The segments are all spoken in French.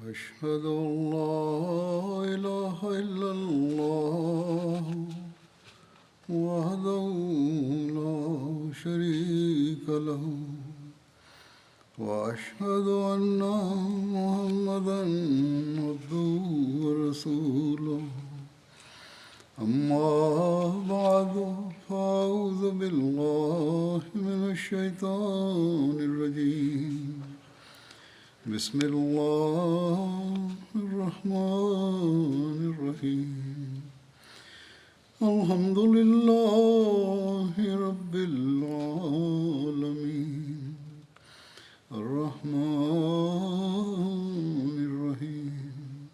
أشهد أن لا إله إلا الله وحده لا شريك له وأشهد أن محمدا عبده ورسوله أما بعد فأعوذ بالله من الشيطان الرجيم بسم الله الرحمن الرحيم الحمد لله رب العالمين الرحمن الرحيم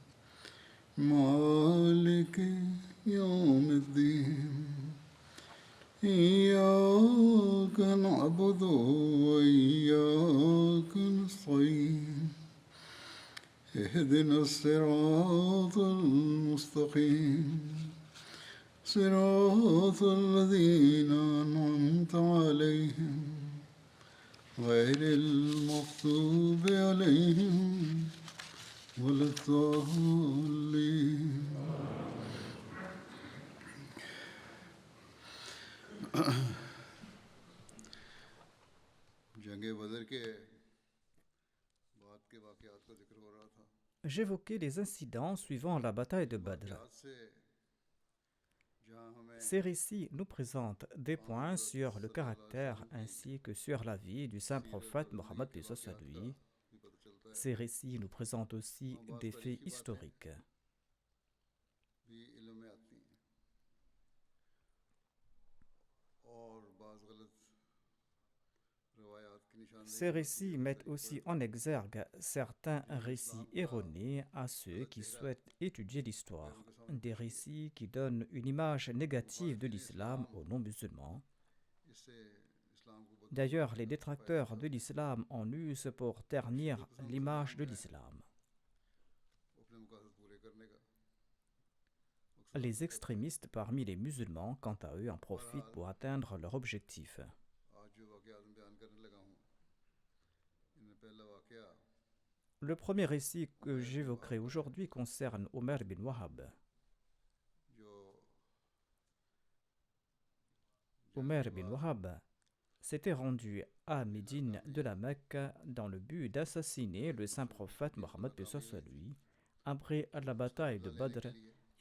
مالك يوم الدين إياك نعبد وإياك نستعين اهدنا الصراط المستقيم صراط الذين أنعمت عليهم غير المغضوب عليهم ولا الضالين. जंग बदर के बाद के वाक़यात का जिक्र हो रहा था. J'évoquais les incidents suivant la bataille de Badr. Ces récits nous présentent des points sur le caractère ainsi que sur la vie du saint prophète Mohammed paix soit sur lui. Ces récits nous présentent aussi des faits historiques. Ces récits mettent aussi en exergue certains récits erronés à ceux qui souhaitent étudier l'histoire, des récits qui donnent une image négative de l'islam aux non-musulmans. D'ailleurs, les détracteurs de l'islam en usent pour ternir l'image de l'islam. Les extrémistes parmi les musulmans, quant à eux, en profitent pour atteindre leur objectif. Le premier récit que j'évoquerai aujourd'hui concerne Omer bin Wahab. Omer bin Wahab s'était rendu à Médine de la Mecque dans le but d'assassiner le saint prophète Mohammed paix soit lui, après la bataille de Badr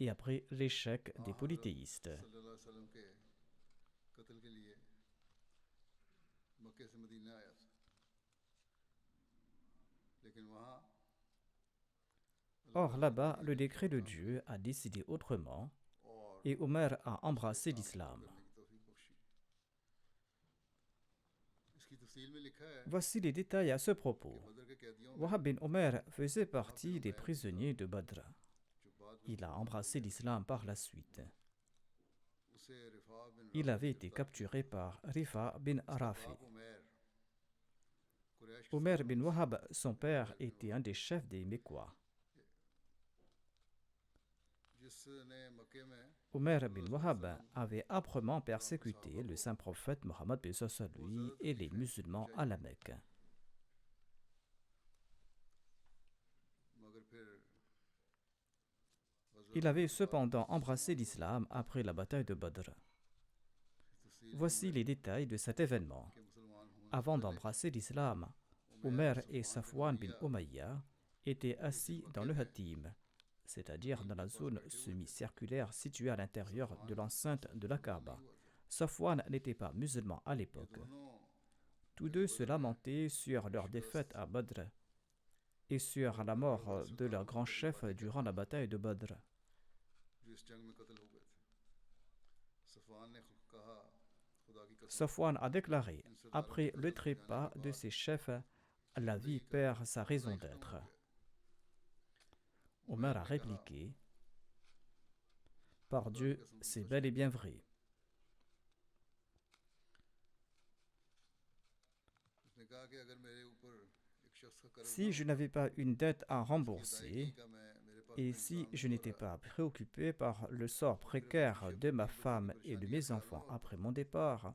et après l'échec des polythéistes. Or là-bas, le décret de Dieu a décidé autrement et Omer a embrassé l'islam. Voici les détails à ce propos. Wahab bin Omer faisait partie des prisonniers de Badr. Il a embrassé l'islam par la suite. Il avait été capturé par Rifa bin Rafi. Omer bin Wahab, son père, était un des chefs des Mécois. Omer bin Wahab avait âprement persécuté le saint prophète Mohammed paix soit sur lui et les musulmans à la Mecque. Il avait cependant embrassé l'islam après la bataille de Badr. Voici les détails de cet événement. Avant d'embrasser l'islam, Omer et Safwan bin Umayya étaient assis dans le Hatim, c'est-à-dire dans la zone semi-circulaire située à l'intérieur de l'enceinte de la Kaaba. Safwan n'était pas musulman à l'époque. Tous deux se lamentaient sur leur défaite à Badr et sur la mort de leur grand chef durant la bataille de Badr. Safwan a déclaré: après le trépas de ses chefs, la vie perd sa raison d'être. Omer a répliqué: par Dieu, c'est bel et bien vrai. Si je n'avais pas une dette à rembourser, et si je n'étais pas préoccupé par le sort précaire de ma femme et de mes enfants après mon départ,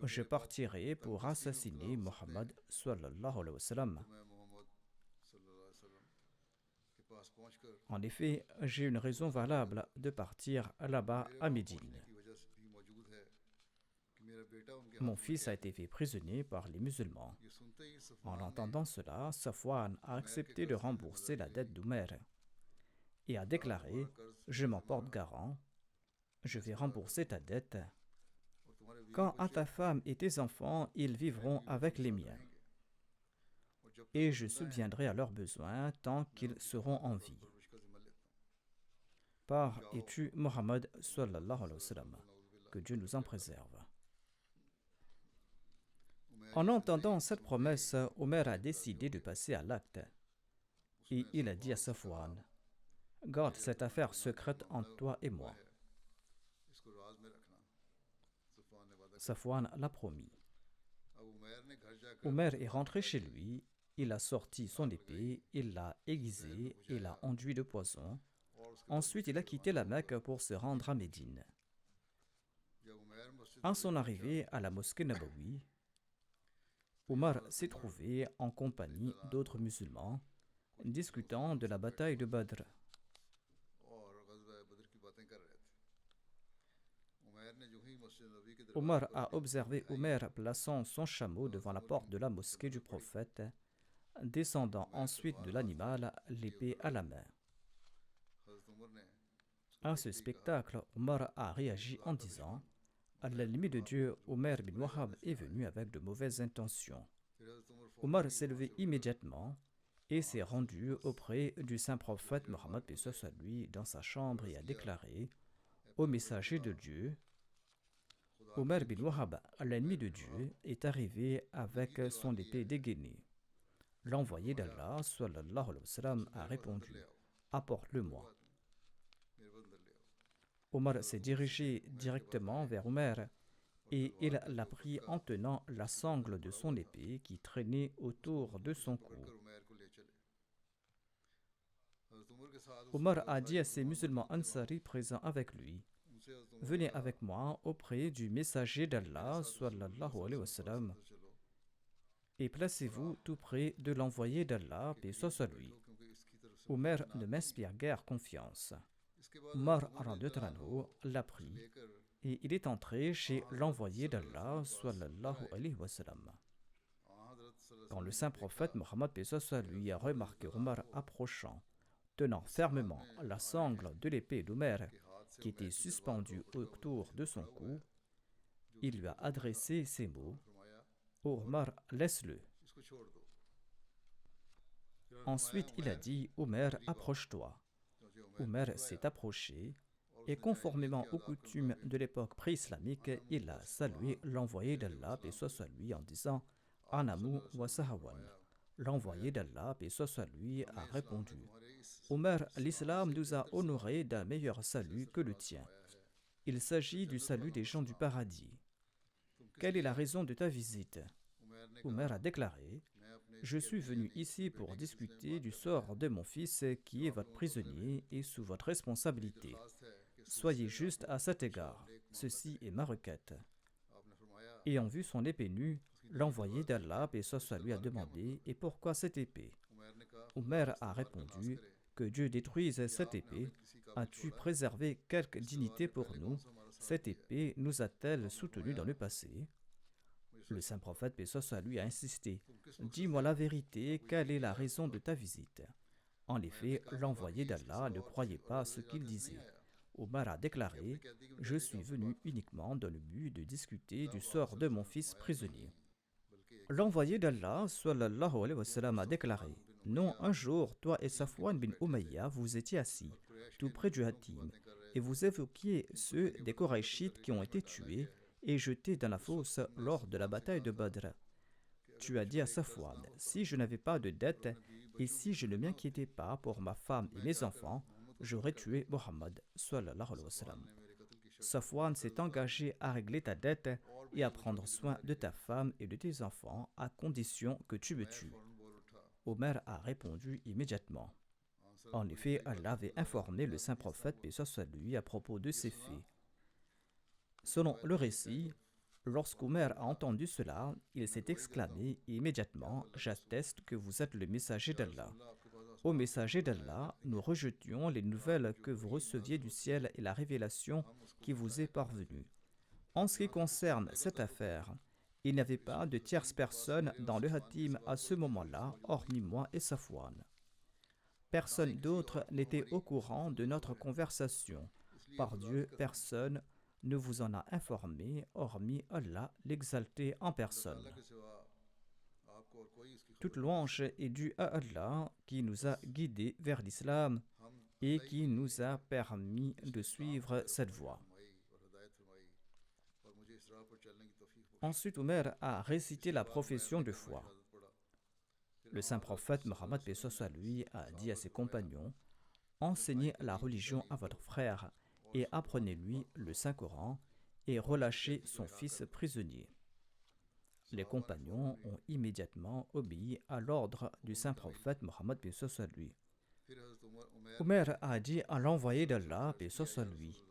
je partirai pour assassiner Mohammed sallallahu alayhi wa sallam. En effet, j'ai une raison valable de partir là-bas à Médine. Mon fils a été fait prisonnier par les musulmans. En entendant cela, Safwan a accepté de rembourser la dette d'Oumer et a déclaré « Je m'en porte garant, je vais rembourser ta dette. Quant à ta femme et tes enfants, ils vivront avec les miens. Et je subviendrai à leurs besoins tant qu'ils seront en vie. » Pars et tue Mohammed sallallahu alayhi wa sallam. Que Dieu nous en préserve. En entendant cette promesse, Omer a décidé de passer à l'acte. Et il a dit à Safwan, « Garde cette affaire secrète entre toi et moi. » Safwan l'a promis. Omer est rentré chez lui, il a sorti son épée, il l'a aiguisée et l'a enduit de poison. Ensuite, il a quitté la Mecque pour se rendre à Médine. À son arrivée à la mosquée Nabawi, Omar s'est trouvé en compagnie d'autres musulmans, discutant de la bataille de Badr. Omar a observé Omer plaçant son chameau devant la porte de la mosquée du prophète, descendant ensuite de l'animal, l'épée à la main. À ce spectacle, Omar a réagi en disant « À l'ennemi de Dieu, Omer bin Wahab est venu avec de mauvaises intentions. » Omar s'est levé immédiatement et s'est rendu auprès du saint prophète Mohammed lui dans sa chambre et a déclaré « Ô messager de Dieu, Omer bin Wahab, l'ennemi de Dieu, est arrivé avec son épée dégainée. L'envoyé d'Allah, sallallahu alayhi wa sallam, a répondu « Apporte-le-moi. » Omar s'est dirigé directement vers Omer et il l'a pris en tenant la sangle de son épée qui traînait autour de son cou. Omar a dit à ces musulmans ansari présents avec lui « Venez avec moi auprès du messager d'Allah sallallahu alayhi wa sallam et placez-vous tout près de l'envoyé d'Allah, paix soit sur lui. Omer ne m'inspire guère confiance. » Omar l'a pris et il est entré chez l'envoyé d'Allah sallallahu alayhi wa sallam. Quand le saint prophète Mohammed lui a remarqué Omar approchant, tenant fermement la sangle de l'épée d'Omer qui était suspendue autour de son cou, il lui a adressé ces mots « Ô Omar, laisse-le. » Ensuite il a dit « Omer, approche-toi. » Omer s'est approché et conformément aux coutumes de l'époque pré-islamique, il a salué l'envoyé d'Allah, paix soit sur lui, en disant « Anamu wa sahawan ». L'envoyé d'Allah, paix soit sur lui, a répondu « Omer, l'islam nous a honorés d'un meilleur salut que le tien. Il s'agit du salut des gens du paradis. Quelle est la raison de ta visite ?» Omer a déclaré « Je suis venu ici pour discuter du sort de mon fils qui est votre prisonnier et sous votre responsabilité. Soyez juste à cet égard, ceci est ma requête. » Ayant vu son épée nue, l'envoyé d'Allah, paix soit sur lui, a demandé « Et pourquoi cette épée ?» Omer a répondu « Que Dieu détruise cette épée. As-tu préservé quelque dignité pour nous? Cette épée nous a-t-elle soutenus dans le passé ?» Le saint prophète, paix soit sur lui, a insisté « Dis-moi la vérité, quelle est la raison de ta visite ?» En effet, l'envoyé d'Allah ne croyait pas ce qu'il disait. Omar a déclaré « Je suis venu uniquement dans le but de discuter du sort de mon fils prisonnier. » L'envoyé d'Allah sallallahu alayhi wa sallam a déclaré « Non, un jour, toi et Safwan bin Umayya, vous étiez assis, tout près du Hatim, et vous évoquiez ceux des Koraïchites qui ont été tués et jetés dans la fosse lors de la bataille de Badr. Tu as dit à Safwan, si je n'avais pas de dette et si je ne m'inquiétais pas pour ma femme et mes enfants, j'aurais tué Mohammed sallallahu alayhi wa sallam. Safwan s'est engagé à régler ta dette et à prendre soin de ta femme et de tes enfants à condition que tu me tues. » Omer a répondu immédiatement. En effet, Allah avait informé le saint prophète, paix soit sur lui, à propos de ces faits. Selon le récit, lorsqu'Omer a entendu cela, il s'est exclamé immédiatement « J'atteste que vous êtes le messager d'Allah. » Ô messager d'Allah, nous rejetions les nouvelles que vous receviez du ciel et la révélation qui vous est parvenue. En ce qui concerne cette affaire, il n'y avait pas de tierce personne dans le Hatim à ce moment-là, hormis moi et Safwan. Personne d'autre n'était au courant de notre conversation. Par Dieu, personne ne vous en a informé, hormis Allah, l'exalté en personne. Toute louange est due à Allah qui nous a guidés vers l'islam et qui nous a permis de suivre cette voie. Ensuite, Omer a récité la profession de foi. Le saint prophète Mohammed paix soit lui a dit à ses compagnons: enseignez la religion à votre frère et apprenez-lui le Saint-Coran et relâchez son fils prisonnier. Les compagnons ont immédiatement obéi à l'ordre du saint prophète Mohammed paix soit lui. Omer a dit à l'envoyé d'Allah paix soit lui: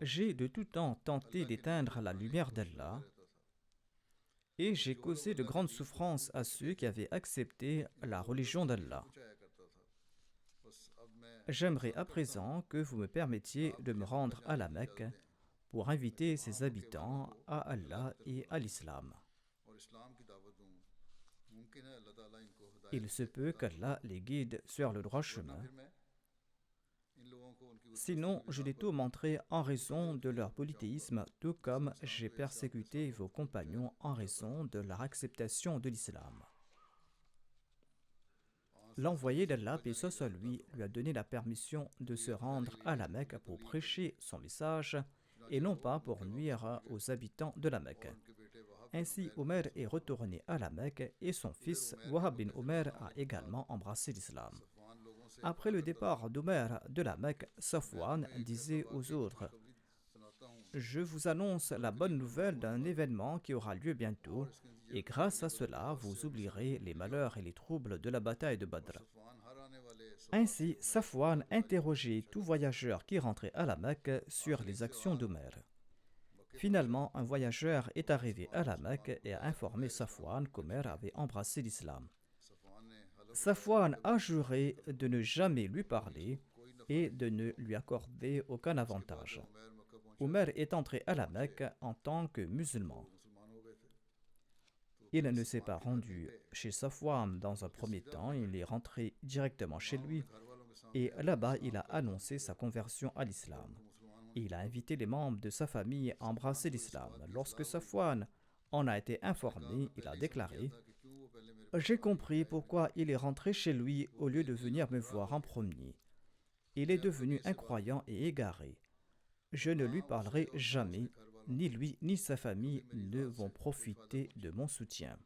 j'ai de tout temps tenté d'éteindre la lumière d'Allah et j'ai causé de grandes souffrances à ceux qui avaient accepté la religion d'Allah. J'aimerais à présent que vous me permettiez de me rendre à la Mecque pour inviter ses habitants à Allah et à l'islam. Il se peut qu'Allah les guide sur le droit chemin. Sinon, je les tourmenterai en raison de leur polythéisme, tout comme j'ai persécuté vos compagnons en raison de leur acceptation de l'islam. L'envoyé d'Allah, paix soit lui a donné la permission de se rendre à la Mecque pour prêcher son message et non pas pour nuire aux habitants de la Mecque. Ainsi, Omer est retourné à la Mecque et son fils Wahab bin Omer a également embrassé l'islam. Après le départ d'Omer de la Mecque, Safwan disait aux autres: je vous annonce la bonne nouvelle d'un événement qui aura lieu bientôt, et grâce à cela, vous oublierez les malheurs et les troubles de la bataille de Badr. Ainsi, Safwan interrogeait tout voyageur qui rentrait à la Mecque sur les actions d'Omer. Finalement, un voyageur est arrivé à la Mecque et a informé Safwan qu'Omer avait embrassé l'islam. Safwan a juré de ne jamais lui parler et de ne lui accorder aucun avantage. Omer est entré à la Mecque en tant que musulman. Il ne s'est pas rendu chez Safwan dans un premier temps, il est rentré directement chez lui et là-bas il a annoncé sa conversion à l'islam. Il a invité les membres de sa famille à embrasser l'islam. Lorsque Safwan en a été informé, il a déclaré: j'ai compris pourquoi il est rentré chez lui au lieu de venir me voir en premier. Il est devenu incroyant et égaré. Je ne lui parlerai jamais, ni lui ni sa famille ne vont profiter de mon soutien.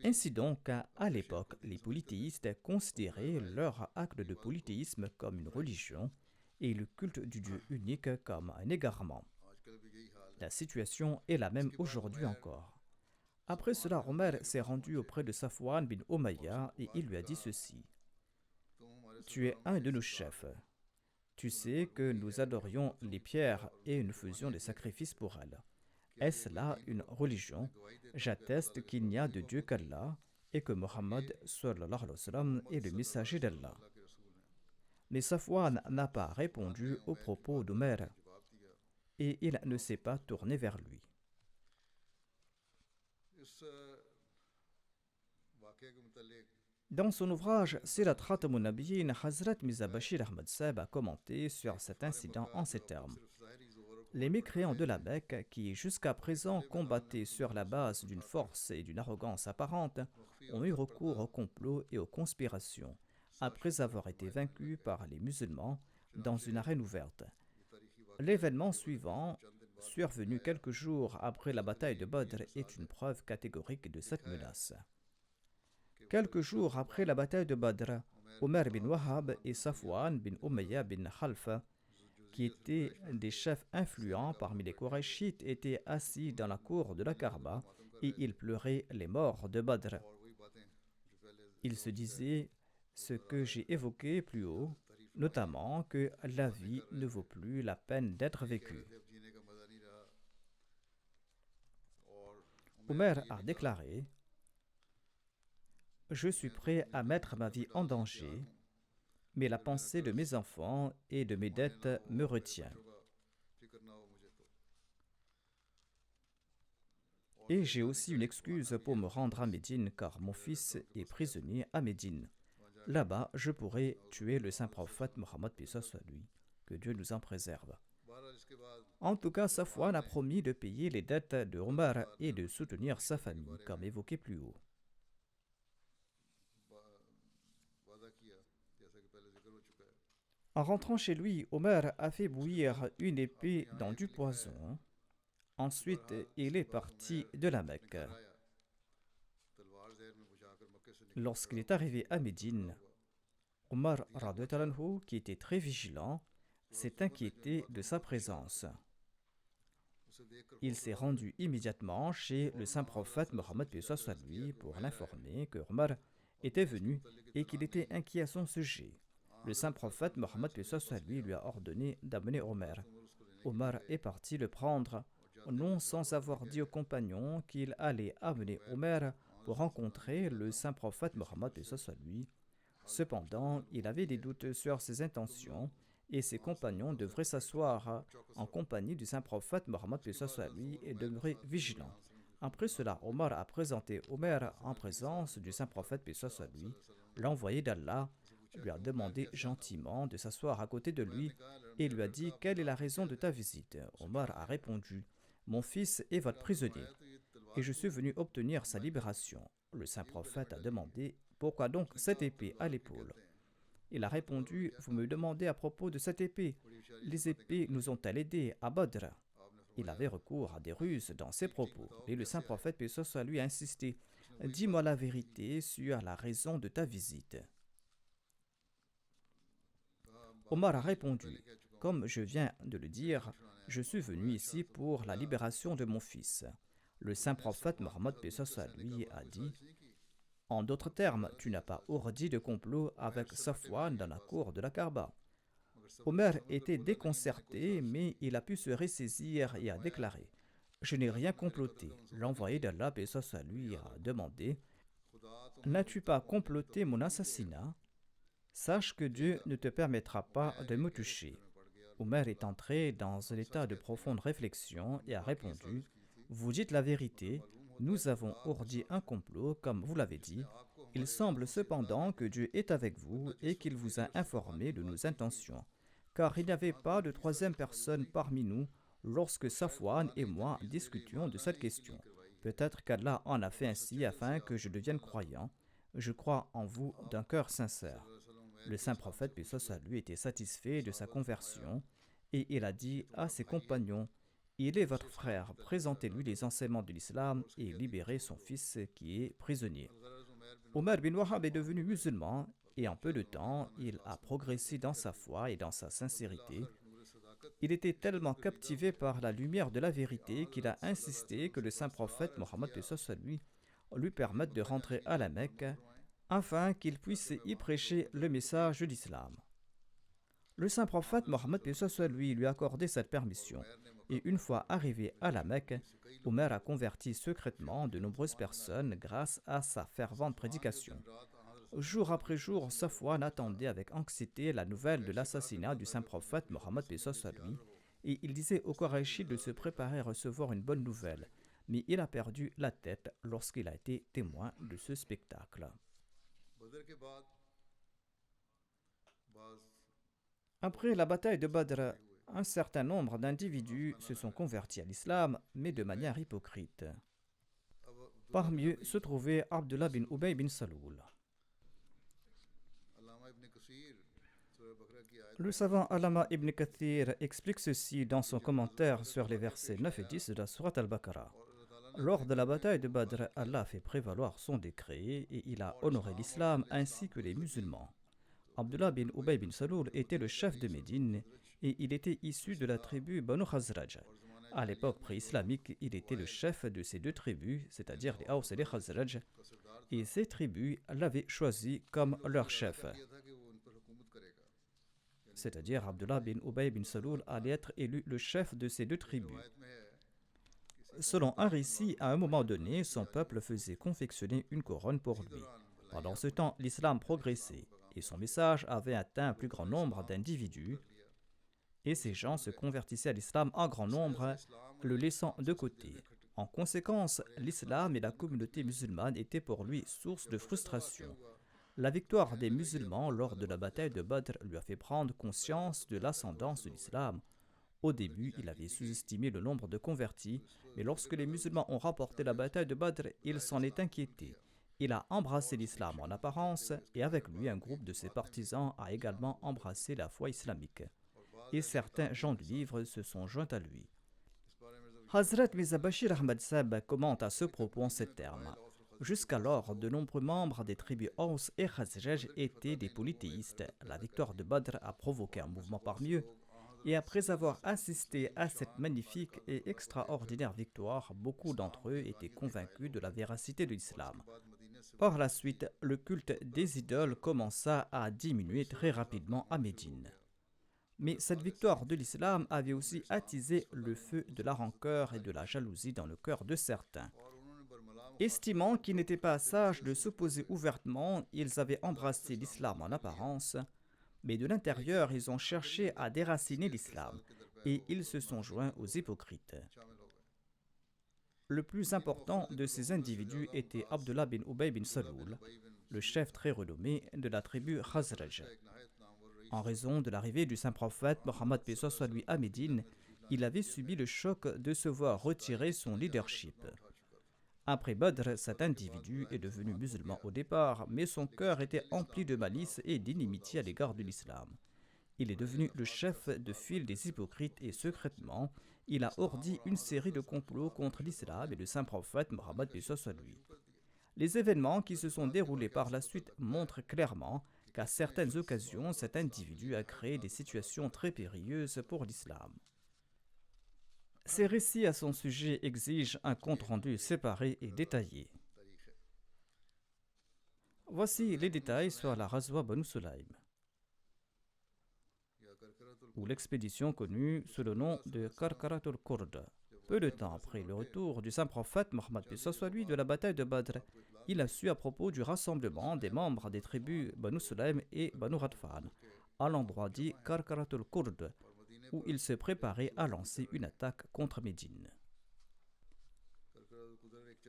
Ainsi donc, à l'époque, les polythéistes considéraient leur acte de polythéisme comme une religion et le culte du Dieu unique comme un égarement. La situation est la même aujourd'hui encore. Après cela, Omer s'est rendu auprès de Safwan bin Umayya et il lui a dit ceci: tu es un de nos chefs. Tu sais que nous adorions les pierres et nous faisions des sacrifices pour elles. Est-ce là une religion? J'atteste qu'il n'y a de Dieu qu'Allah et que Mohammed sallallahu alayhi wa sallam est le messager d'Allah. Mais Safwan n'a pas répondu aux propos d'Omer et il ne s'est pas tourné vers lui. Dans son ouvrage Sirat Khatamun Nabiyyin, Hazrat Mirza Bashir Ahmad Sahib a commenté sur cet incident en ces termes: les mécréants de la Mecque, qui jusqu'à présent combattaient sur la base d'une force et d'une arrogance apparente, ont eu recours au complot et aux conspirations, après avoir été vaincus par les musulmans dans une arène ouverte. L'événement suivant, survenu quelques jours après la bataille de Badr, est une preuve catégorique de cette menace. Quelques jours après la bataille de Badr, Omer bin Wahab et Safwan bin Umayya bin Khalfa, qui étaient des chefs influents parmi les Qurayshites, étaient assis dans la cour de la Kaaba et ils pleuraient les morts de Badr. Ils se disaient ce que j'ai évoqué plus haut, notamment que la vie ne vaut plus la peine d'être vécue. Omer a déclaré: je suis prêt à mettre ma vie en danger, mais la pensée de mes enfants et de mes dettes me retient. Et j'ai aussi une excuse pour me rendre à Médine, car mon fils est prisonnier à Médine. Là-bas, je pourrai tuer le saint prophète Mohammed, paix soit sur lui. Que Dieu nous en préserve. En tout cas, Safwan a promis de payer les dettes de Omar et de soutenir sa famille, comme évoqué plus haut. En rentrant chez lui, Omar a fait bouillir une épée dans du poison. Ensuite, il est parti de la Mecque. Lorsqu'il est arrivé à Médine, Omar, radhiyallahu anhu, qui était très vigilant, s'est inquiété de sa présence. Il s'est rendu immédiatement chez le saint prophète Mohammed paix soit sur lui pour l'informer que Omar était venu et qu'il était inquiet à son sujet. Le saint prophète Mohammed paix soit sur lui lui a ordonné d'amener Omar. Omar est parti le prendre, non sans avoir dit aux compagnons qu'il allait amener Omar pour rencontrer le saint prophète Mohammed paix soit sur lui. Cependant, il avait des doutes sur ses intentions et ses compagnons devraient s'asseoir en compagnie du saint prophète Mohammed paix soit sur lui et demeurer vigilants. Après cela, Omar a présenté Omer en présence du saint prophète paix soit sur lui. L'envoyé d'Allah lui a demandé gentiment de s'asseoir à côté de lui et lui a dit « Quelle est la raison de ta visite ?» Omar a répondu « Mon fils est votre prisonnier et je suis venu obtenir sa libération. » Le saint prophète a demandé « Pourquoi donc cette épée à l'épaule ?» Il a répondu « Vous me demandez à propos de cette épée. Les épées nous ont-elles aidés à Badr ?» Il avait recours à des ruses dans ses propos. Et le saint prophète paix soit sur lui a insisté « Dis-moi la vérité sur la raison de ta visite. » Omar a répondu « Comme je viens de le dire, je suis venu ici pour la libération de mon fils. » Le saint prophète Mohammed paix soit sur lui a dit « En d'autres termes, tu n'as pas ourdi de complot avec Safwan dans la cour de la Kaaba. » Omer était déconcerté, mais il a pu se ressaisir et a déclaré « Je n'ai rien comploté. » L'envoyé d'Allah paix soit sur lui a demandé « N'as-tu pas comploté mon assassinat ? Sache que Dieu ne te permettra pas de me toucher. » Omer est entré dans un état de profonde réflexion et a répondu « Vous dites la vérité, nous avons ourdi un complot comme vous l'avez dit. Il semble cependant que Dieu est avec vous et qu'il vous a informé de nos intentions, car il n'y avait pas de troisième personne parmi nous lorsque Safwan et moi discutions de cette question. Peut-être qu'Allah en a fait ainsi afin que je devienne croyant. Je crois en vous d'un cœur sincère. » Le saint prophète, paix soit sur lui, était satisfait de sa conversion et il a dit à ses compagnons « Il est votre frère, présentez-lui les enseignements de l'islam et libérez son fils qui est prisonnier. » Omar bin Wahab est devenu musulman et en peu de temps, il a progressé dans sa foi et dans sa sincérité. Il était tellement captivé par la lumière de la vérité qu'il a insisté que le saint prophète Mohammed paix soit sur lui permette de rentrer à la Mecque afin qu'il puisse y prêcher le message de l'islam. Le saint prophète Mohammed paix soit sur lui a accordé cette permission et une fois arrivé à la Mecque, Omer a converti secrètement de nombreuses personnes grâce à sa fervente prédication. Jour après jour, Safwan attendait avec anxiété la nouvelle de l'assassinat du saint prophète Mohammed paix soit sur lui et il disait aux Qurayshi de se préparer à recevoir une bonne nouvelle, mais il a perdu la tête lorsqu'il a été témoin de ce spectacle. Après la bataille de Badr, un certain nombre d'individus se sont convertis à l'islam, mais de manière hypocrite. Parmi eux se trouvait Abdullah bin Ubay bin Saloul. Le savant Allama ibn Kathir explique ceci dans son commentaire sur les versets 9 et 10 de la Sourate al-Baqarah. Lors de la bataille de Badr, Allah a fait prévaloir son décret et il a honoré l'islam ainsi que les musulmans. Abdullah bin Ubay bin Saloul était le chef de Médine et il était issu de la tribu Banu Khazraj. À l'époque pré-islamique, il était le chef de ces deux tribus, c'est-à-dire les Aws et les Khazraj, et ces tribus l'avaient choisi comme leur chef. C'est-à-dire Abdullah bin Ubay bin Saloul allait être élu le chef de ces deux tribus. Selon un récit, à un moment donné, son peuple faisait confectionner une couronne pour lui. Pendant ce temps, l'islam progressait et son message avait atteint un plus grand nombre d'individus et ces gens se convertissaient à l'islam en grand nombre, le laissant de côté. En conséquence, l'islam et la communauté musulmane étaient pour lui source de frustration. La victoire des musulmans lors de la bataille de Badr lui a fait prendre conscience de l'ascendance de l'islam. Au début, il avait sous-estimé le nombre de convertis, mais lorsque les musulmans ont remporté la bataille de Badr, il s'en est inquiété. Il a embrassé l'islam en apparence et avec lui un groupe de ses partisans a également embrassé la foi islamique. Et certains gens du livre se sont joints à lui. Hazrat Mirza Bashir Ahmad Sab commente à ce propos en ces termes. Jusqu'alors, de nombreux membres des tribus Aus et Khazraj étaient des polythéistes. La victoire de Badr a provoqué un mouvement parmi eux. Et après avoir assisté à cette magnifique et extraordinaire victoire, beaucoup d'entre eux étaient convaincus de la véracité de l'islam. Par la suite, le culte des idoles commença à diminuer très rapidement à Médine. Mais cette victoire de l'islam avait aussi attisé le feu de la rancœur et de la jalousie dans le cœur de certains. Estimant qu'il n'était pas sage de s'opposer ouvertement, ils avaient embrassé l'islam en apparence, mais de l'intérieur, ils ont cherché à déraciner l'islam et ils se sont joints aux hypocrites. Le plus important de ces individus était Abdullah bin Ubay bin Saloul, le chef très renommé de la tribu Khazraj. En raison de l'arrivée du saint prophète Mohammed P. soit lui à Médine, il avait subi le choc de se voir retirer son leadership. Après Badr, cet individu est devenu musulman au départ, mais son cœur était empli de malice et d'inimitié à l'égard de l'islam. Il est devenu le chef de file des hypocrites et secrètement, il a ourdi une série de complots contre l'islam et le saint prophète Mohammed P. soit lui. Les événements qui se sont déroulés par la suite montrent clairement qu'à certaines occasions, cet individu a créé des situations très périlleuses pour l'islam. Ces récits à son sujet exigent un compte-rendu séparé et détaillé. Voici les détails sur la Ghazwa Banu Sulaym, ou l'expédition connue sous le nom de Karkaratul Kurd. Peu de temps après le retour du saint prophète Mohammed P. soit lui de la bataille de Badr, il a su à propos du rassemblement des membres des tribus Banu Sulaym et Banu Ghatfan à l'endroit dit Karkaratul Kurd, où il se préparait à lancer une attaque contre Médine.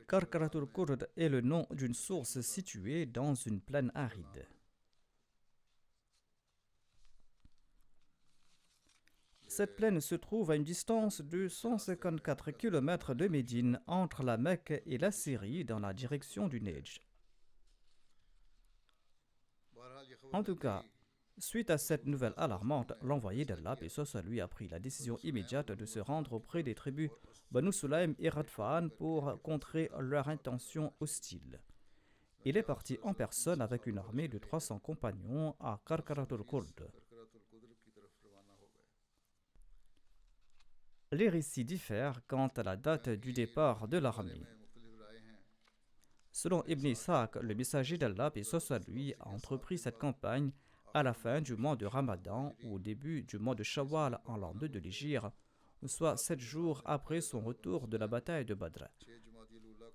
Karkaratul Kurd est le nom d'une source située dans une plaine aride. Cette plaine se trouve à une distance de 154 km de Médine, entre la Mecque et la Syrie, dans la direction du Nejdj. En tout cas, suite à cette nouvelle alarmante, l'envoyé d'Allah, paix soit lui, a pris la décision immédiate de se rendre auprès des tribus Banu Sulaym et Ghatfan pour contrer leur intention hostile. Il est parti en personne avec une armée de 300 compagnons à Karkaratul Kurd. Les récits diffèrent quant à la date du départ de l'armée. Selon Ibn Ishaq, le messager d'Allah, paix soit lui, a entrepris cette campagne à la fin du mois de Ramadan ou au début du mois de Shawwal en l'an 2 de l'Hégire, soit 7 jours après son retour de la bataille de Badr.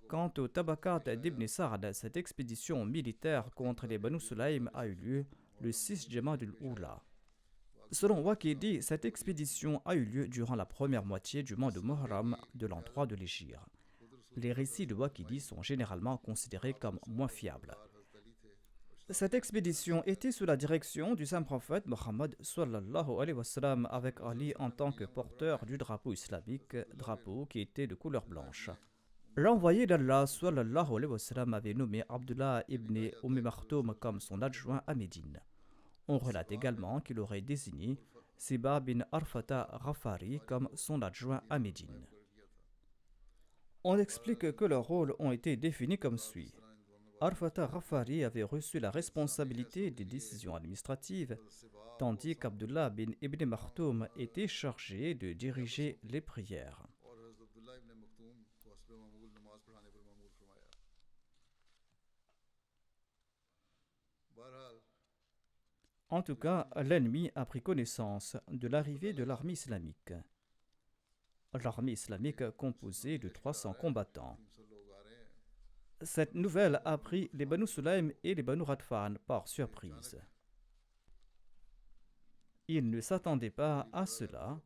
Quant au Tabakat d'Ibn Sa'd, cette expédition militaire contre les Banu Sulaym a eu lieu le 6 Jamadul Oula. Selon Waqidi, cette expédition a eu lieu durant la première moitié du mois de Muharram de l'an 3 de l'Hégire. Les récits de Waqidi sont généralement considérés comme moins fiables. Cette expédition était sous la direction du saint prophète Mohammed sallallahu alayhi wa sallam, avec Ali en tant que porteur du drapeau islamique, drapeau qui était de couleur blanche. L'envoyé d'Allah sallallahu alayhi wa sallam avait nommé Abdullah ibn Maktoum comme son adjoint à Médine. On relate également qu'il aurait désigné Siba bin Arfata Ghafari comme son adjoint à Médine. On explique que leurs rôles ont été définis comme suit. Arfata Ghafari avait reçu la responsabilité des décisions administratives, tandis qu'Abdullah bin Ibn Maktoum était chargé de diriger les prières. En tout cas, l'ennemi a pris connaissance de l'arrivée de l'armée islamique. L'armée islamique composée de 300 combattants. Cette nouvelle a pris les Banu Sulaym et les Banu Ghatfan par surprise. Ils ne s'attendaient pas à cela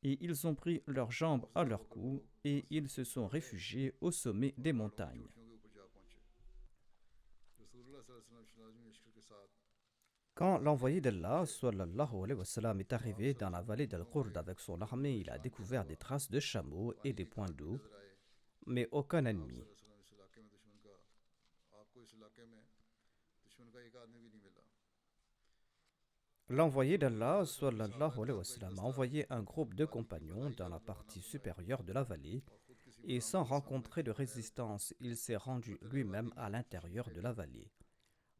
et ils ont pris leurs jambes à leur cou et ils se sont réfugiés au sommet des montagnes. Quand l'envoyé d'Allah sallallahu alayhi wa sallam, est arrivé dans la vallée d'Al-Qurd avec son armée, il a découvert des traces de chameaux et des points d'eau, mais aucun ennemi. L'envoyé d'Allah sallallahu alayhi wa sallam, a envoyé un groupe de compagnons dans la partie supérieure de la vallée et sans rencontrer de résistance, il s'est rendu lui-même à l'intérieur de la vallée.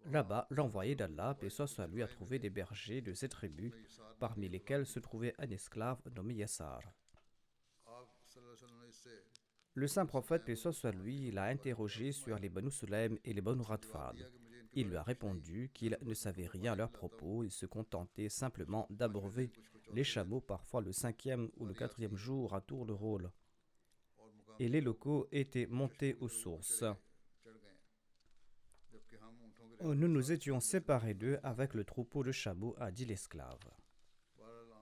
Là-bas, l'envoyé d'Allah, paix soit sur lui, a trouvé des bergers de ces tribus, parmi lesquels se trouvait un esclave nommé Yassar. Le saint prophète, paix soit sur lui, l'a interrogé sur les Banu Sulaym et les Banu Ghatfan. Il lui a répondu qu'il ne savait rien à leur propos et se contentait simplement d'abreuver les chameaux parfois le 5e ou le 4e jour à tour de rôle. Et les locaux étaient montés aux sources. Nous nous étions séparés d'eux avec le troupeau de chameaux, a dit l'esclave.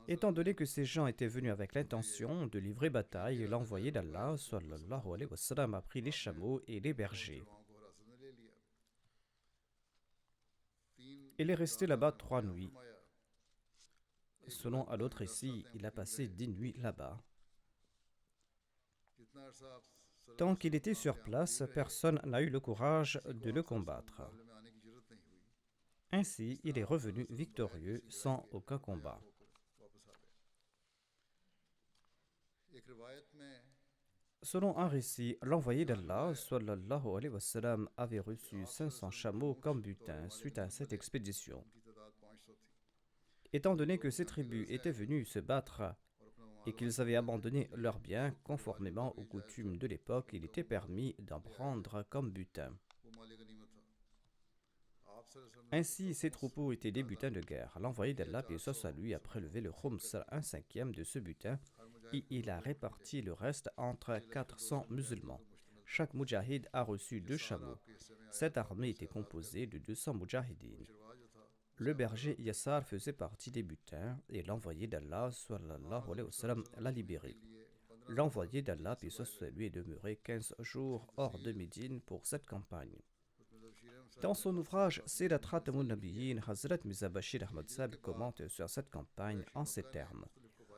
Étant donné que ces gens étaient venus avec l'intention de livrer bataille, l'envoyé d'Allah sallallahu alayhi wa sallam, a pris les chameaux et les bergers. Il est resté là-bas 3 nuits. Selon un autre récit, il a passé 10 nuits là-bas. Tant qu'il était sur place, personne n'a eu le courage de le combattre. Ainsi, il est revenu victorieux sans aucun combat. Selon un récit, l'envoyé d'Allah sallallahu alayhi wa sallam, avait reçu 500 chameaux comme butin suite à cette expédition. Étant donné que ces tribus étaient venues se battre et qu'ils avaient abandonné leurs biens conformément aux coutumes de l'époque, il était permis d'en prendre comme butin. Ainsi, ces troupeaux étaient des butins de guerre. L'envoyé d'Allah, paix soit sur lui, a prélevé le khums, 1/5 de ce butin, et il a réparti le reste entre 400 musulmans. Chaque moudjahid a reçu 2 chameaux. Cette armée était composée de 200 moudjahidines. Le berger Yassar faisait partie des butins et l'envoyé d'Allah sallallahu alayhi wa sallam, l'a libéré. L'envoyé d'Allah, paix soit sur lui, est demeuré 15 jours hors de Médine pour cette campagne. Dans son ouvrage Sirat Khatamun Nabiyyin, Hazrat Mirza Bashir Ahmad Sahib commente sur cette campagne en ces termes.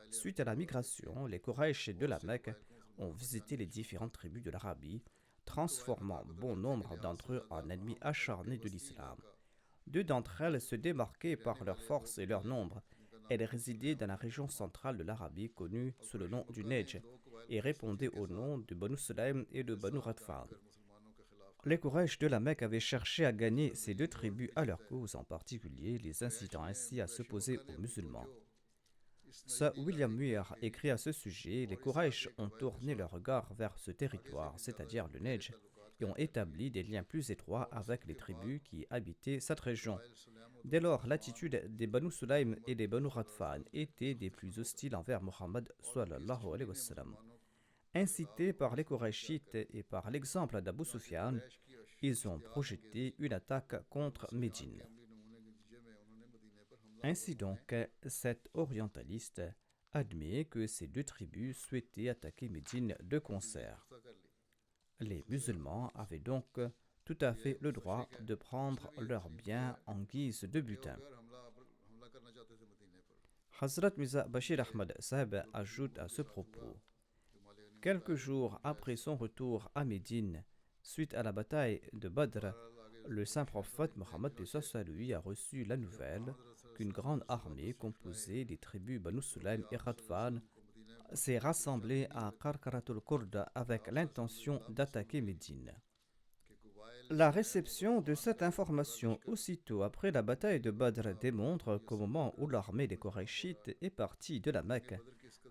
Suite à la migration, les Quraysh de la Mecque ont visité les différentes tribus de l'Arabie, transformant bon nombre d'entre eux en ennemis acharnés de l'islam. 2 d'entre elles se démarquaient par leur force et leur nombre. Elles résidaient dans la région centrale de l'Arabie, connue sous le nom du Nejd, et répondaient au nom de Banu Sulaym et de Banu Ghatfan. Les Quraysh de la Mecque avaient cherché à gagner ces 2 tribus à leur cause, en particulier les incitant ainsi à s'opposer aux musulmans. Sir William Muir écrit à ce sujet: les Quraysh ont tourné leur regard vers ce territoire, c'est-à-dire le Nejd, et ont établi des liens plus étroits avec les tribus qui habitaient cette région. Dès lors, l'attitude des Banu Sulaym et des Banu Ghatfan était des plus hostiles envers Muhammad sallallahu alayhi wa sallam. Incités par les Qurayshites et par l'exemple d'Abu Sufyan, ils ont projeté une attaque contre Médine. Ainsi donc, cet orientaliste admet que ces 2 tribus souhaitaient attaquer Médine de concert. Les musulmans avaient donc tout à fait le droit de prendre leurs biens en guise de butin. Hazrat Mirza Bashir Ahmad Sahib ajoute à ce propos: quelques jours après son retour à Médine, suite à la bataille de Badr, le saint prophète Mohammed lui a reçu la nouvelle qu'une grande armée composée des tribus Banu Sulaym et Ghatfan s'est rassemblée à Qarqaratul Qurd avec l'intention d'attaquer Médine. La réception de cette information aussitôt après la bataille de Badr démontre qu'au moment où l'armée des Qurayshites est partie de la Mecque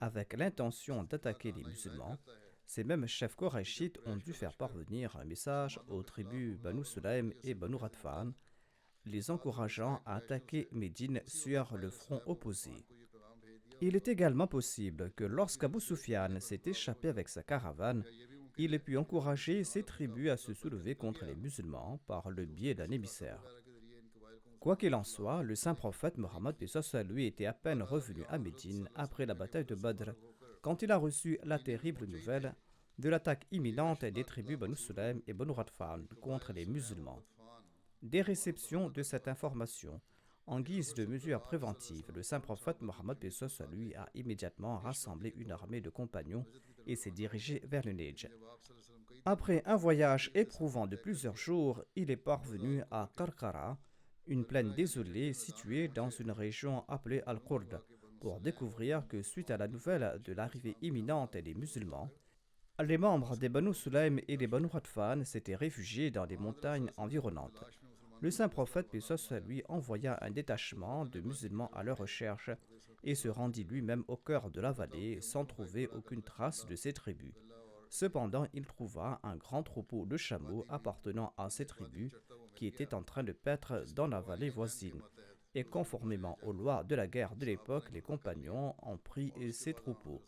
avec l'intention d'attaquer les musulmans, ces mêmes chefs Qurayshites ont dû faire parvenir un message aux tribus Banu Sulaym et Banu Ghatfan, les encourageant à attaquer Médine sur le front opposé. Il est également possible que lorsqu'Abu Sufyan s'est échappé avec sa caravane, il put encourager ces tribus à se soulever contre les musulmans par le biais d'un émissaire. Quoi qu'il en soit, le saint prophète Mohammed paix soit sur lui était à peine revenu à Médine après la bataille de Badr quand il a reçu la terrible nouvelle de l'attaque imminente des tribus Banu Sulaym et Banu Ghatfan contre les musulmans. Des réceptions de cette information, en guise de mesure préventive, le saint prophète Mohammed paix soit sur lui a immédiatement rassemblé une armée de compagnons et s'est dirigé vers le Nejd. Après un voyage éprouvant de plusieurs jours, il est parvenu à Karkara, une plaine désolée située dans une région appelée Al-Qurd, pour découvrir que suite à la nouvelle de l'arrivée imminente des musulmans, les membres des Banu Sulaym et des Banu Ghatfan s'étaient réfugiés dans les montagnes environnantes. Le saint prophète paix soit sur lui envoya un détachement de musulmans à leur recherche et se rendit lui-même au cœur de la vallée sans trouver aucune trace de ces tribus. Cependant, il trouva un grand troupeau de chameaux appartenant à ces tribus qui étaient en train de paître dans la vallée voisine. Et conformément aux lois de la guerre de l'époque, les compagnons ont pris ces troupeaux.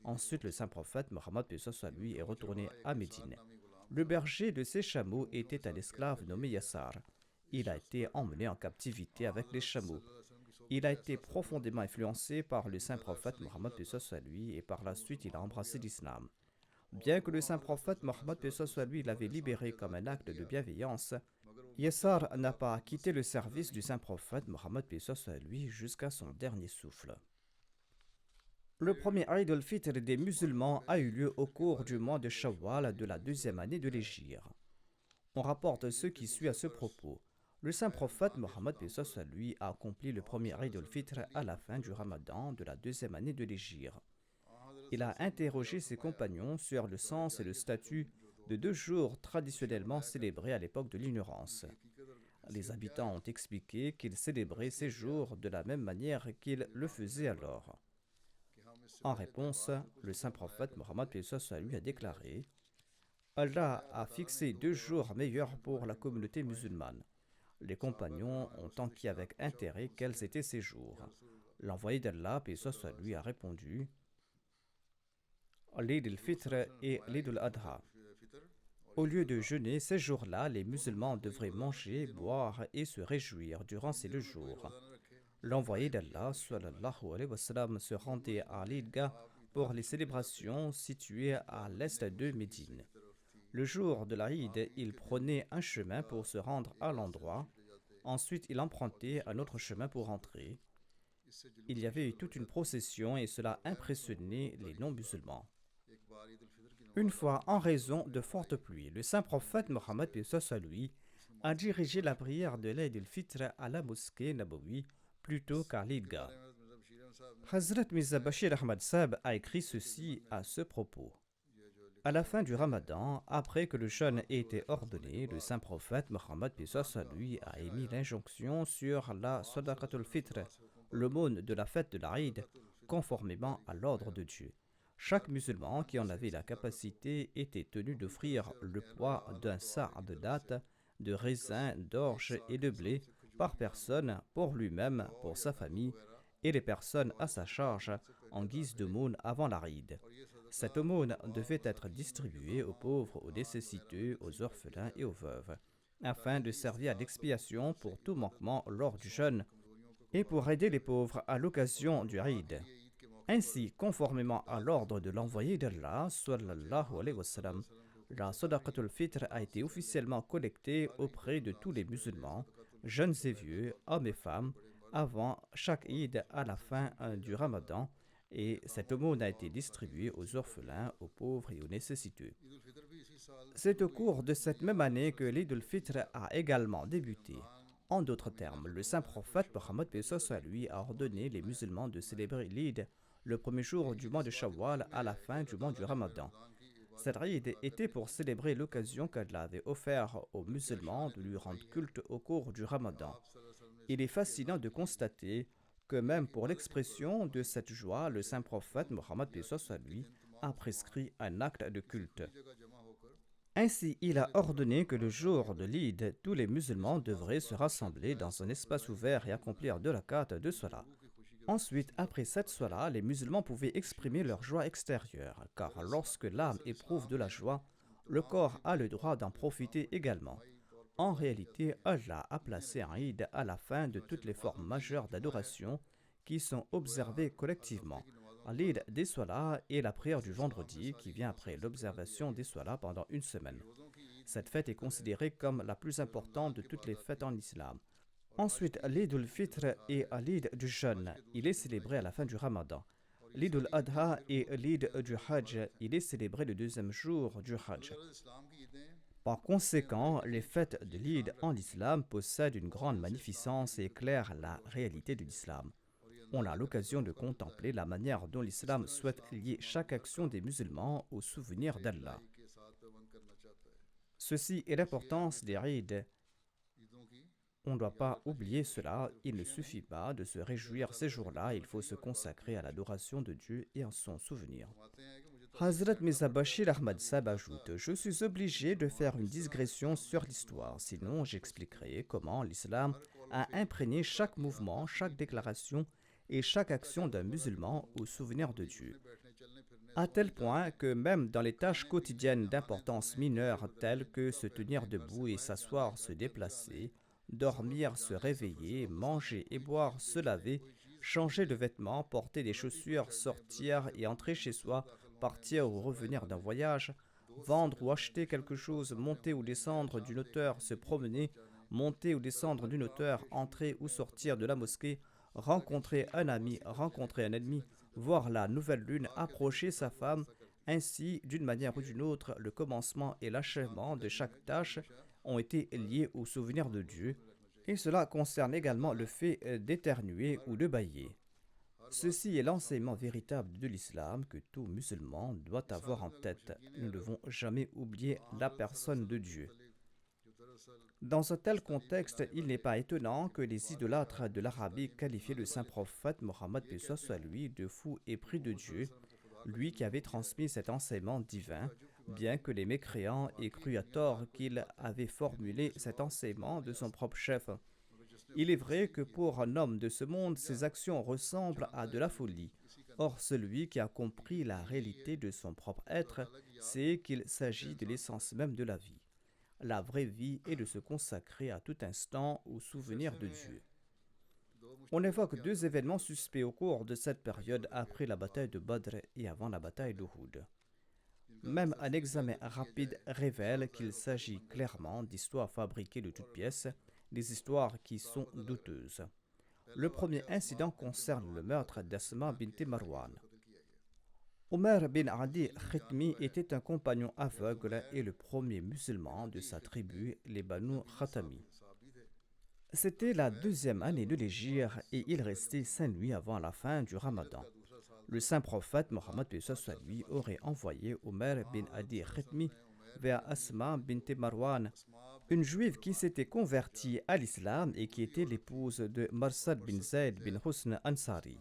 Ensuite, le saint prophète Mohammed paix soit sur lui est retourné à Médine. Le berger de ces chameaux était un esclave nommé Yassar. Il a été emmené en captivité avec les chameaux. Il a été profondément influencé par le saint prophète Mohammed paix soit sur lui et par la suite il a embrassé l'islam. Bien que le saint prophète Mohammed paix soit sur lui l'avait libéré comme un acte de bienveillance, Yassar n'a pas quitté le service du saint prophète Mohammed paix soit sur lui jusqu'à son dernier souffle. Le premier Eid al-Fitr des musulmans a eu lieu au cours du mois de Shawwal de la deuxième année de l'Hégire. On rapporte ce qui suit à ce propos. Le saint prophète Mohammed paix soit sur lui a accompli le premier Eid al-Fitr à la fin du Ramadan de la deuxième année de l'Hégire. Il a interrogé ses compagnons sur le sens et le statut de 2 jours traditionnellement célébrés à l'époque de l'ignorance. Les habitants ont expliqué qu'ils célébraient ces jours de la même manière qu'ils le faisaient alors. En réponse, le saint prophète Mohammed paix soit sur lui a déclaré « Allah a fixé 2 jours meilleurs pour la communauté musulmane. » Les compagnons ont enquis avec intérêt quels étaient ces jours. L'envoyé d'Allah paix soit sur lui a répondu « l'Eid al-Fitr et l'Eid al-Adha. Au lieu de jeûner ces jours-là, les musulmans devraient manger, boire et se réjouir durant ces 2 jours. L'envoyé d'Allah sallallahu alayhi wa sallam se rendait à l'Idgah pour les célébrations situées à l'est de Médine. Le jour de l'Aïd, il prenait un chemin pour se rendre à l'endroit. Ensuite, il empruntait un autre chemin pour rentrer. Il y avait eu toute une procession et cela impressionnait les non-musulmans. Une fois, en raison de fortes pluies, le saint prophète Mohammed paix soit sur lui a dirigé la prière de l'Eid al-Fitr à la mosquée Nabawi plutôt qu'à l'Idgah. Hazrat Mirza Bashir Ahmad Sahib a écrit ceci à ce propos. À la fin du Ramadan, après que le jeûne ait été ordonné, le saint prophète Mohammed paix soit sur lui a émis l'injonction sur la Sadaqatul Fitr, l'aumône de la fête de l'Aïd, conformément à l'ordre de Dieu. Chaque musulman qui en avait la capacité était tenu d'offrir le poids d'un sa' de dattes, de raisins, d'orge et de blé par personne pour lui-même, pour sa famille et les personnes à sa charge en guise d'aumône avant l'Aïd. Cette aumône devait être distribuée aux pauvres, aux nécessiteux, aux orphelins et aux veuves, afin de servir d'expiation pour tout manquement lors du jeûne et pour aider les pauvres à l'occasion du Eid. Ainsi, conformément à l'ordre de l'envoyé d'Allah, sallallahu alayhi wa sallam, la Sadaqatul Fitr a été officiellement collectée auprès de tous les musulmans, jeunes et vieux, hommes et femmes, avant chaque Eid à la fin du Ramadan, et cette aumône a été distribuée aux orphelins, aux pauvres et aux nécessiteux. C'est au cours de cette même année que l'Eid al-Fitr a également débuté. En d'autres termes, le saint prophète Mohammed paix soit sur lui a ordonné les musulmans de célébrer l'Eid le premier jour du mois de Shawwal à la fin du mois du Ramadan. Cette Eid était pour célébrer l'occasion qu'Allah avait offert aux musulmans de lui rendre culte au cours du Ramadan. Il est fascinant de constater que même pour l'expression de cette joie, le saint prophète Mohammed paix soit sur lui a prescrit un acte de culte. Ainsi, il a ordonné que le jour de l'Eid, tous les musulmans devraient se rassembler dans un espace ouvert et accomplir 2 rakats de salat. Ensuite, après cette soirée, les musulmans pouvaient exprimer leur joie extérieure, car lorsque l'âme éprouve de la joie, le corps a le droit d'en profiter également. En réalité, Allah a placé un Eid à la fin de toutes les formes majeures d'adoration qui sont observées collectivement. L'Eid des Salat est la prière du vendredi qui vient après l'observation des Salat pendant une semaine. Cette fête est considérée comme la plus importante de toutes les fêtes en islam. Ensuite, l'Eid al-Fitr est l'Eid du jeûne. Il est célébré à la fin du Ramadan. L'Eid al-Adha est l'Eid du Hajj. Il est célébré le deuxième jour du Hajj. Par conséquent, les fêtes de l'Eid en islam possèdent une grande magnificence et éclairent la réalité de l'islam. On a l'occasion de contempler la manière dont l'islam souhaite lier chaque action des musulmans au souvenir d'Allah. Ceci est l'importance des Eid. On ne doit pas oublier cela, il ne suffit pas de se réjouir ces jours-là, il faut se consacrer à l'adoration de Dieu et à son souvenir. Hazrat Mirza Bashir Ahmad Sahib ajoute: Je suis obligé de faire une digression sur l'histoire, sinon j'expliquerai comment l'islam a imprégné chaque mouvement, chaque déclaration et chaque action d'un musulman au souvenir de Dieu. À tel point que même dans les tâches quotidiennes d'importance mineure telles que se tenir debout et s'asseoir, se déplacer, dormir, se réveiller, manger et boire, se laver, changer de vêtements, porter des chaussures, sortir et entrer chez soi, partir ou revenir d'un voyage, vendre ou acheter quelque chose, monter ou descendre d'une hauteur, se promener, monter ou descendre d'une hauteur, entrer ou sortir de la mosquée, rencontrer un ami, rencontrer un ennemi, voir la nouvelle lune, approcher sa femme, ainsi, d'une manière ou d'une autre, le commencement et l'achèvement de chaque tâche ont été liés au souvenir de Dieu, et cela concerne également le fait d'éternuer ou de bâiller. Ceci est l'enseignement véritable de l'islam que tout musulman doit avoir en tête. Nous ne devons jamais oublier la personne de Dieu. Dans un tel contexte, il n'est pas étonnant que les idolâtres de l'Arabie qualifient le saint prophète Mohammed paix soit lui de fou épris de Dieu, lui qui avait transmis cet enseignement divin, bien que les mécréants aient cru à tort qu'il avait formulé cet enseignement de son propre chef. Il est vrai que pour un homme de ce monde, ses actions ressemblent à de la folie. Or, celui qui a compris la réalité de son propre être, c'est qu'il s'agit de l'essence même de la vie. La vraie vie est de se consacrer à tout instant au souvenir de Dieu. On évoque deux événements suspects au cours de cette période après la bataille de Badr et avant la bataille d'Uhud. Même un examen rapide révèle qu'il s'agit clairement d'histoires fabriquées de toutes pièces, des histoires qui sont douteuses. Le premier incident concerne le meurtre d'Asma bint Marwan. Omer bin Adi Khitmi était un compagnon aveugle et le premier musulman de sa tribu, les Banu Khatami. C'était la deuxième année de l'Hégire et il restait 5 nuits avant la fin du Ramadan. Le saint prophète Mohammed paix soit lui aurait envoyé Omer bin Adi Khitmi vers Asma bint Marwan, une juive qui s'était convertie à l'islam et qui était l'épouse de Marsad bin Zayd bin Husn Ansari.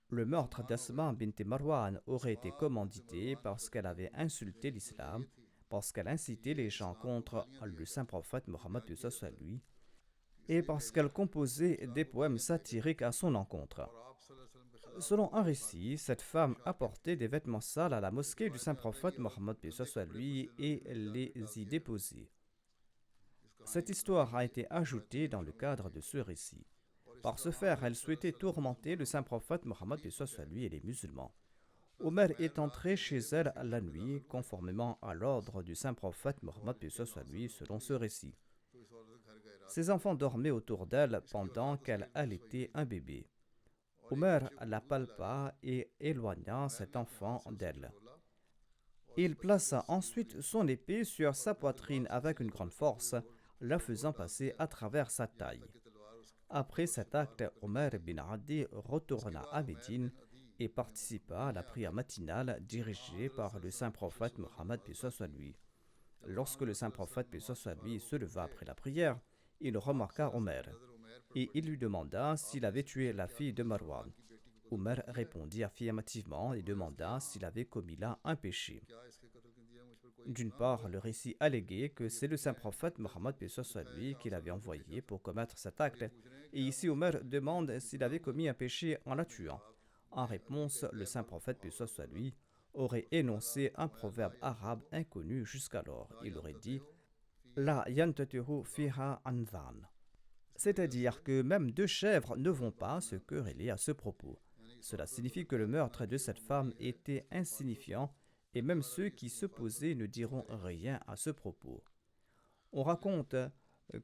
Le meurtre d'Asma bint Marwan aurait été commandité parce qu'elle avait insulté l'islam, parce qu'elle incitait les gens contre le saint prophète Mohammed paix soit lui, et parce qu'elle composait des poèmes satiriques à son encontre. Selon un récit, cette femme apportait des vêtements sales à la mosquée du saint prophète Mohammed paix soit lui et les y déposait. Cette histoire a été ajoutée dans le cadre de ce récit. Par ce faire, elle souhaitait tourmenter le saint prophète Mohammed paix soit lui et les musulmans. Omer est entré chez elle la nuit, conformément à l'ordre du saint prophète Mohammed paix soit lui, selon ce récit. Ses enfants dormaient autour d'elle pendant qu'elle allaitait un bébé. Omer la palpa et éloigna cet enfant d'elle. Il plaça ensuite son épée sur sa poitrine avec une grande force, la faisant passer à travers sa taille. Après cet acte, Omer bin Adi retourna à Médine et participa à la prière matinale dirigée par le saint prophète Mohammed paix soit lui. Lorsque le saint prophète paix soit lui se leva après la prière, il remarqua Omer et il lui demanda s'il avait tué la fille de Marwan. Omer répondit affirmativement et demanda s'il avait commis là un péché. D'une part, le récit alléguait que c'est le saint prophète Mohammed lui qui l'avait envoyé pour commettre cet acte, et ici Omer demande s'il avait commis un péché en la tuant. En réponse, le saint prophète lui aurait énoncé un proverbe arabe inconnu jusqu'alors. Il aurait dit La yantatihu fiha anzan, c'est-à-dire que même deux chèvres ne vont pas se quereller à ce propos. Cela signifie que le meurtre de cette femme était insignifiant et même ceux qui s'opposaient ne diront rien à ce propos. On raconte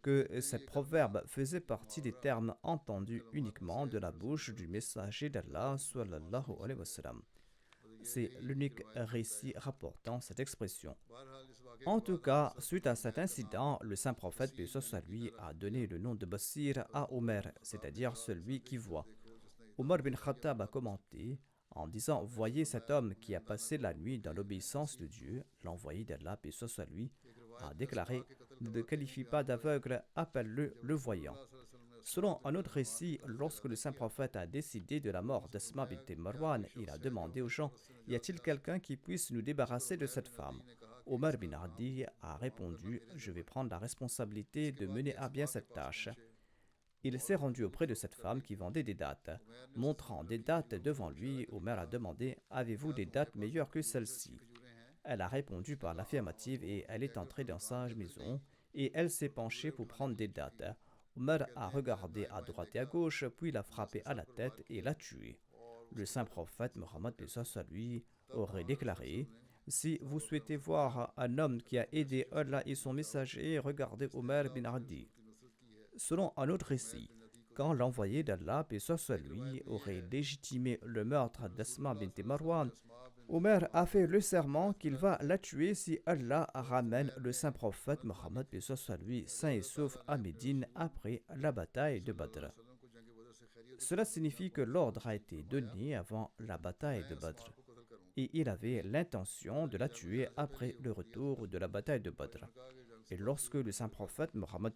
que ce proverbe faisait partie des termes entendus uniquement de la bouche du messager d'Allah sallallahu alayhi wa sallam. C'est l'unique récit rapportant cette expression. En tout cas, suite à cet incident, le saint prophète paix soit lui a donné le nom de Basir à Omer, c'est-à-dire celui qui voit. Omar bin Khattab a commenté en disant « Voyez cet homme qui a passé la nuit dans l'obéissance de Dieu, l'envoyé d'Allah, paix soit lui, a déclaré « Ne te qualifie pas d'aveugle, appelle-le le voyant ». Selon un autre récit, lorsque le saint prophète a décidé de la mort d'Asma bint Marwan, il a demandé aux gens « Y a-t-il quelqu'un qui puisse nous débarrasser de cette femme ?» Omar bin Adi a répondu « Je vais prendre la responsabilité de mener à bien cette tâche ». Il s'est rendu auprès de cette femme qui vendait des dattes. Montrant des dattes devant lui, Omer a demandé « Avez-vous des dattes meilleures que celles-ci » Elle a répondu par l'affirmative et elle est entrée dans sa maison et elle s'est penchée pour prendre des dattes. Omer a regardé à droite et à gauche, puis l'a frappé à la tête et l'a tué. Le saint prophète Mohammed lui aurait déclaré « Si vous souhaitez voir un homme qui a aidé Allah et son messager, regardez Omer bin Adi. » Selon un autre récit, quand l'envoyé d'Allah, paix soit lui, aurait légitimé le meurtre d'Asma bint Marwan, Omer a fait le serment qu'il va la tuer si Allah ramène le saint prophète Mohammed paix soit lui sain et sauf à Médine après la bataille de Badr. Cela signifie que l'ordre a été donné avant la bataille de Badr et il avait l'intention de la tuer après le retour de la bataille de Badr. Et lorsque le saint prophète Mohammed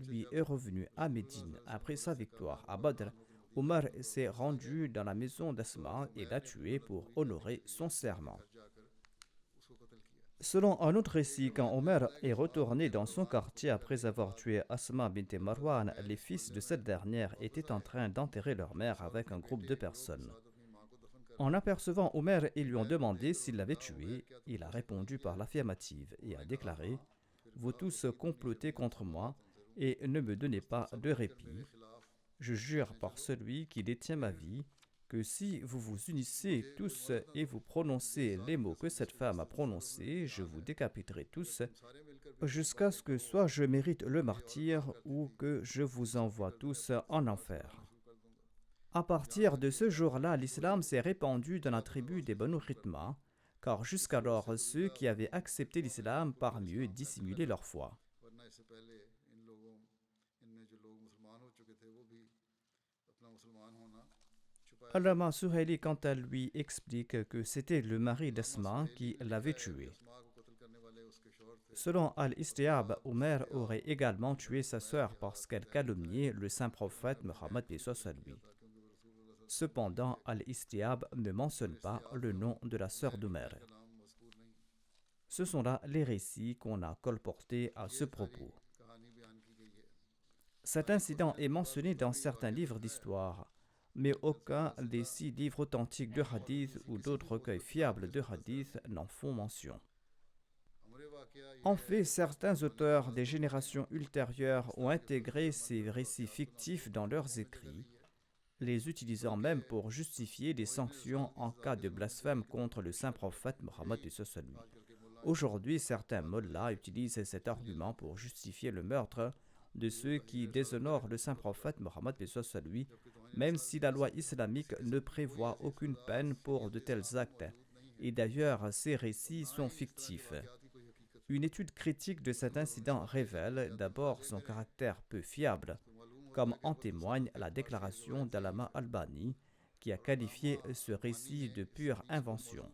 lui est revenu à Médine après sa victoire à Badr, Omar s'est rendu dans la maison d'Asma et l'a tué pour honorer son serment. Selon un autre récit, quand Omer est retourné dans son quartier après avoir tué Asma bint Marwan, les fils de cette dernière étaient en train d'enterrer leur mère avec un groupe de personnes. En apercevant Omer, ils lui ont demandé s'il l'avait tué. Il a répondu par l'affirmative et a déclaré « Vous tous complotez contre moi et ne me donnez pas de répit. Je jure par celui qui détient ma vie que si vous vous unissez tous et vous prononcez les mots que cette femme a prononcés, je vous décapiterai tous jusqu'à ce que soit je mérite le martyre ou que je vous envoie tous en enfer. » À partir de ce jour-là, l'islam s'est répandu dans la tribu des Banu Khitma, car jusqu'alors ceux qui avaient accepté l'islam par mieux dissimulaient leur foi. Allama Suhaili, quant à lui, explique que c'était le mari d'Asma qui l'avait tué. Selon Al-Istiab, Omer aurait également tué sa sœur parce qu'elle calomniait le saint prophète Mohammed lui. Cependant, Al-Istiab ne mentionne pas le nom de la sœur d'Omer. Ce sont là les récits qu'on a colportés à ce propos. Cet incident est mentionné dans certains livres d'histoire, mais aucun des 6 livres authentiques de hadith ou d'autres recueils fiables de hadith n'en font mention. En fait, certains auteurs des générations ultérieures ont intégré ces récits fictifs dans leurs écrits, les utilisant même pour justifier des sanctions en cas de blasphème contre le saint prophète Mohammed. Aujourd'hui, certains mollahs utilisent cet argument pour justifier le meurtre de ceux qui déshonorent le saint prophète Mohammed, même si la loi islamique ne prévoit aucune peine pour de tels actes. Et d'ailleurs, ces récits sont fictifs. Une étude critique de cet incident révèle d'abord son caractère peu fiable, comme en témoigne la déclaration d'Allama Albani, qui a qualifié ce récit de pure invention.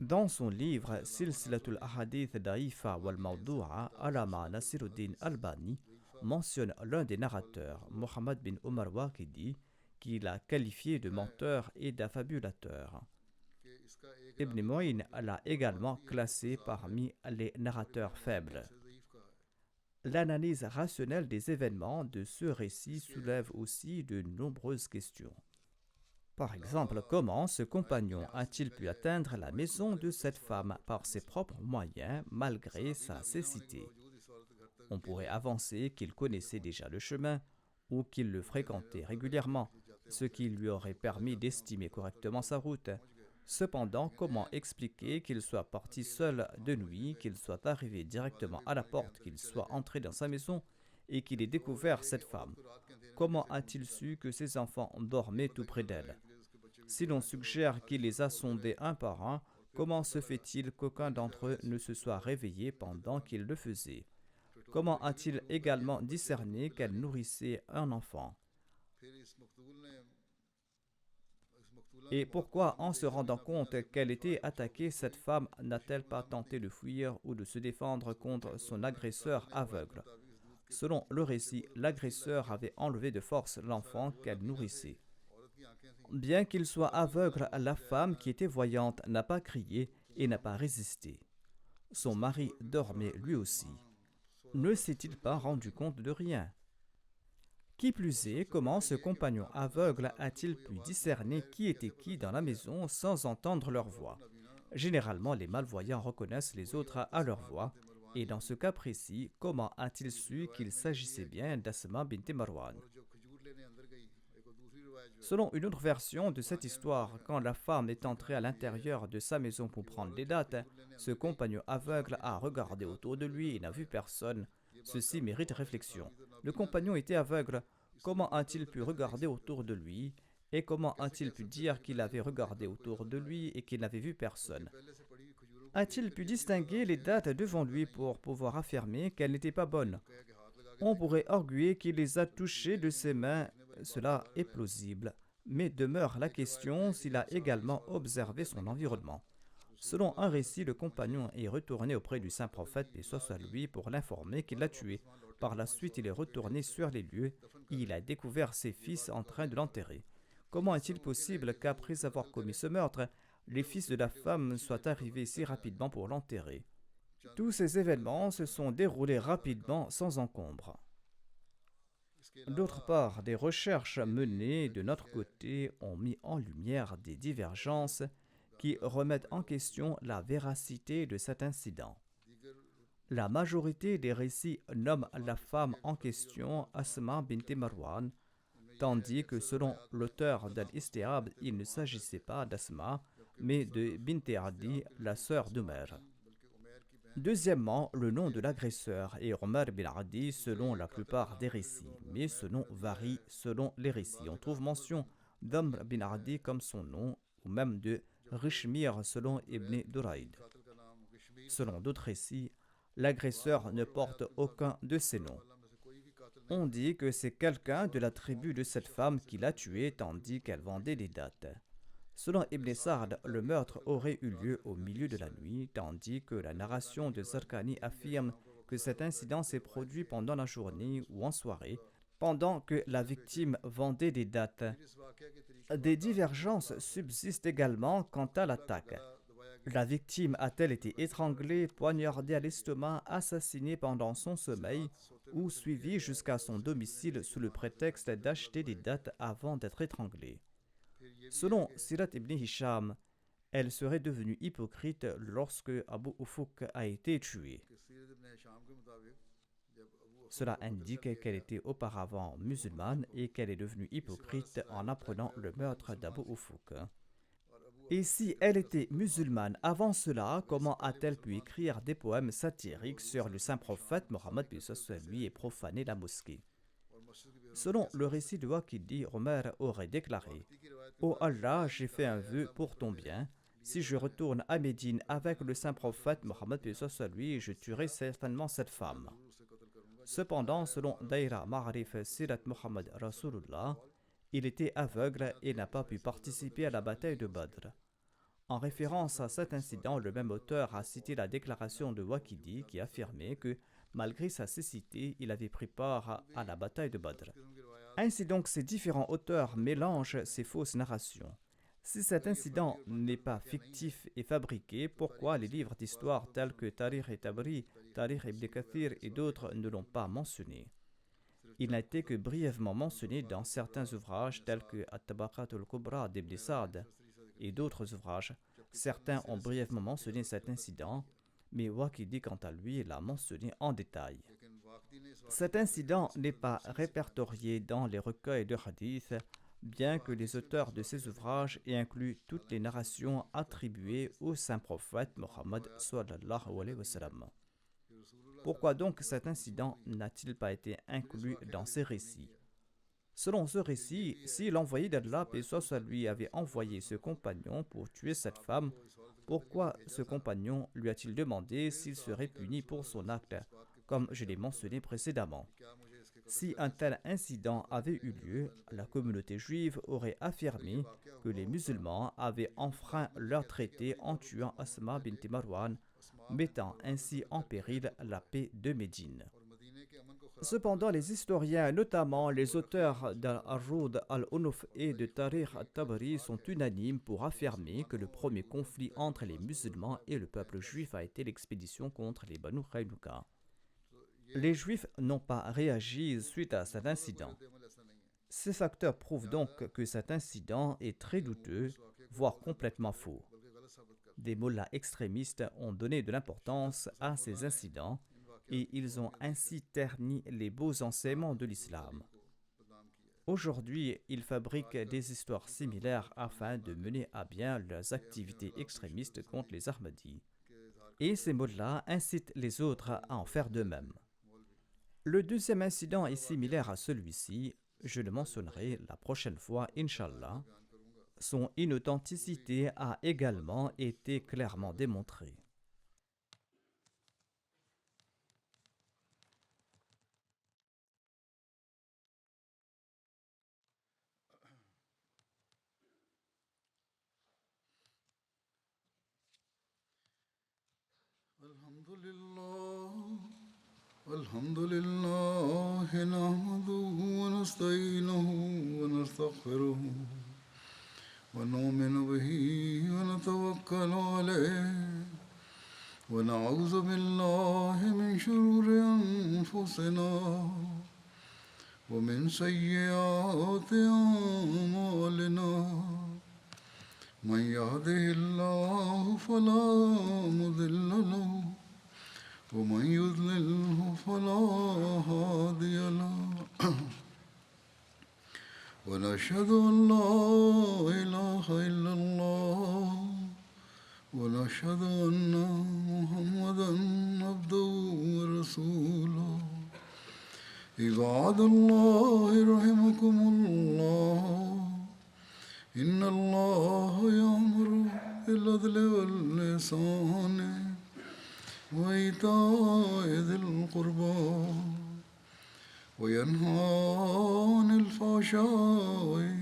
Dans son livre Silsilatul Ahadith Da'ifa wal Mawdu'a, Allama Nasiruddin Albani mentionne l'un des narrateurs, Mohammed bin Omar Waqidi, qu'il a qualifié de menteur et d'affabulateur. Ibn Moïn l'a également classé parmi les narrateurs faibles. L'analyse rationnelle des événements de ce récit soulève aussi de nombreuses questions. Par exemple, comment ce compagnon a-t-il pu atteindre la maison de cette femme par ses propres moyens malgré sa cécité? On pourrait avancer qu'il connaissait déjà le chemin ou qu'il le fréquentait régulièrement, ce qui lui aurait permis d'estimer correctement sa route. Cependant, comment expliquer qu'il soit parti seul de nuit, qu'il soit arrivé directement à la porte, qu'il soit entré dans sa maison et qu'il ait découvert cette femme? Comment a-t-il su que ses enfants dormaient tout près d'elle? Si l'on suggère qu'il les a sondés un par un, comment se fait-il qu'aucun d'entre eux ne se soit réveillé pendant qu'il le faisait? Comment a-t-il également discerné qu'elle nourrissait un enfant? Et pourquoi, en se rendant compte qu'elle était attaquée, cette femme n'a-t-elle pas tenté de fuir ou de se défendre contre son agresseur aveugle? Selon le récit, l'agresseur avait enlevé de force l'enfant qu'elle nourrissait. Bien qu'il soit aveugle, la femme qui était voyante n'a pas crié et n'a pas résisté. Son mari dormait lui aussi. Ne s'est-il pas rendu compte de rien? Qui plus est, comment ce compagnon aveugle a-t-il pu discerner qui était qui dans la maison sans entendre leur voix? Généralement, les malvoyants reconnaissent les autres à leur voix, et dans ce cas précis, comment a-t-il su qu'il s'agissait bien d'Asma bint Marwan? Selon une autre version de cette histoire, quand la femme est entrée à l'intérieur de sa maison pour prendre des dattes, ce compagnon aveugle a regardé autour de lui et n'a vu personne. Ceci mérite réflexion. Le compagnon était aveugle. Comment a-t-il pu regarder autour de lui? Et comment a-t-il pu dire qu'il avait regardé autour de lui et qu'il n'avait vu personne? A-t-il pu distinguer les dattes devant lui pour pouvoir affirmer qu'elles n'étaient pas bonnes? On pourrait arguer qu'il les a touchées de ses mains. Cela est plausible, mais demeure la question s'il a également observé son environnement. Selon un récit, le compagnon est retourné auprès du saint prophète, paix soit sur lui, pour l'informer qu'il l'a tué. Par la suite, il est retourné sur les lieux et il a découvert ses fils en train de l'enterrer. Comment est-il possible qu'après avoir commis ce meurtre, les fils de la femme soient arrivés si rapidement pour l'enterrer? Tous ces événements se sont déroulés rapidement sans encombre. D'autre part, des recherches menées de notre côté ont mis en lumière des divergences qui remettent en question la véracité de cet incident. La majorité des récits nomment la femme en question Asma bint Marwan, tandis que selon l'auteur d'Al-Istiab, il ne s'agissait pas d'Asma, mais de Bint Adi, la sœur d'Omer. Deuxièmement, le nom de l'agresseur est Omer bin Adi selon la plupart des récits, mais ce nom varie selon les récits. On trouve mention d'Amr bin Adi comme son nom, ou même de Rishmir selon Ibn Durayd. Selon d'autres récits, l'agresseur ne porte aucun de ces noms. On dit que c'est quelqu'un de la tribu de cette femme qui l'a tuée tandis qu'elle vendait des dattes. Selon Ibn Sa'd, le meurtre aurait eu lieu au milieu de la nuit, tandis que la narration de Zarqani affirme que cet incident s'est produit pendant la journée ou en soirée, pendant que la victime vendait des dattes. Des divergences subsistent également quant à l'attaque. La victime a-t-elle été étranglée, poignardée à l'estomac, assassinée pendant son sommeil ou suivie jusqu'à son domicile sous le prétexte d'acheter des dattes avant d'être étranglée? Selon Sirat ibn Hisham, elle serait devenue hypocrite lorsque Abu Ufuk a été tué. Cela indique qu'elle était auparavant musulmane et qu'elle est devenue hypocrite en apprenant le meurtre d'Abu Ufuk. Et si elle était musulmane avant cela, comment a-t-elle pu écrire des poèmes satiriques sur le saint prophète Mohammed et profaner la mosquée? Selon le récit de Waqidi, Omer aurait déclaré: « Ô Allah, j'ai fait un vœu pour ton bien. Si je retourne à Médine avec le saint prophète Mohammed, je tuerai certainement cette femme. » Cependant, selon Daïra Ma'arif Sirat Muhammad Rasulullah, il était aveugle et n'a pas pu participer à la bataille de Badr. En référence à cet incident, le même auteur a cité la déclaration de Waqidi qui affirmait que, malgré sa cécité, il avait pris part à la bataille de Badr. Ainsi donc, ces différents auteurs mélangent ces fausses narrations. Si cet incident n'est pas fictif et fabriqué, pourquoi les livres d'histoire tels que Tarikh et Tabri, Tarikh ibn Kathir et d'autres ne l'ont pas mentionné? Il n'a été que brièvement mentionné dans certains ouvrages tels que At-Tabaqat al-Kubra d'Ibn Sa'd et d'autres ouvrages. Certains ont brièvement mentionné cet incident, mais Waqidi, quant à lui, l'a mentionné en détail. Cet incident n'est pas répertorié dans les recueils de hadith, bien que les auteurs de ces ouvrages aient inclus toutes les narrations attribuées au saint prophète Mohammed sallallahu alayhi wa sallam. Pourquoi donc cet incident n'a-t-il pas été inclus dans ces récits? Selon ce récit, si l'envoyé d'Allah, paix soit sur lui, avait envoyé ce compagnon pour tuer cette femme, pourquoi ce compagnon lui a-t-il demandé s'il serait puni pour son acte, comme je l'ai mentionné précédemment? Si un tel incident avait eu lieu, la communauté juive aurait affirmé que les musulmans avaient enfreint leur traité en tuant Asma bint Marwan, mettant ainsi en péril la paix de Médine. Cependant, les historiens, notamment les auteurs d'Al-Arroud al-Unuf et de Tarikh al-Tabari, sont unanimes pour affirmer que le premier conflit entre les musulmans et le peuple juif a été l'expédition contre les Banu Qaynuqa. Les Juifs n'ont pas réagi suite à cet incident. Ces facteurs prouvent donc que cet incident est très douteux, voire complètement faux. Des mollahs extrémistes ont donné de l'importance à ces incidents et ils ont ainsi terni les beaux enseignements de l'islam. Aujourd'hui, ils fabriquent des histoires similaires afin de mener à bien leurs activités extrémistes contre les Ahmadis. Et ces mollahs incitent les autres à en faire de même. Le deuxième incident est similaire à celui-ci, je le mentionnerai la prochaine fois, Inch'Allah. Son inauthenticité a également été clairement démontrée. الحمد لله نحمده ونستعينه ونستغفره ونؤمن به ونتوكل عليه ونعوذ بالله من شرور أنفسنا ومن سيئات أعمالنا من يهده الله فلا مضل له ومن يضلله فلا هادي له ونشهد أن لا إله إلا الله ونشهد أن محمدا عبده ورسوله عباد الله رحمكم الله إن الله يأمر بالعدل والإحسان وإيتاء ذي القربى وينهى عن الفحشاء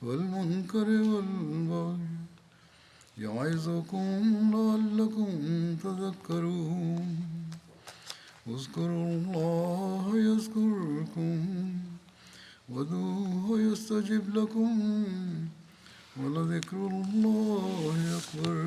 والمنكر والبغي يعظكم لعلكم تذكرون اذكروا الله يذكركم وادعوه يستجب لكم ولذكر الله أكبر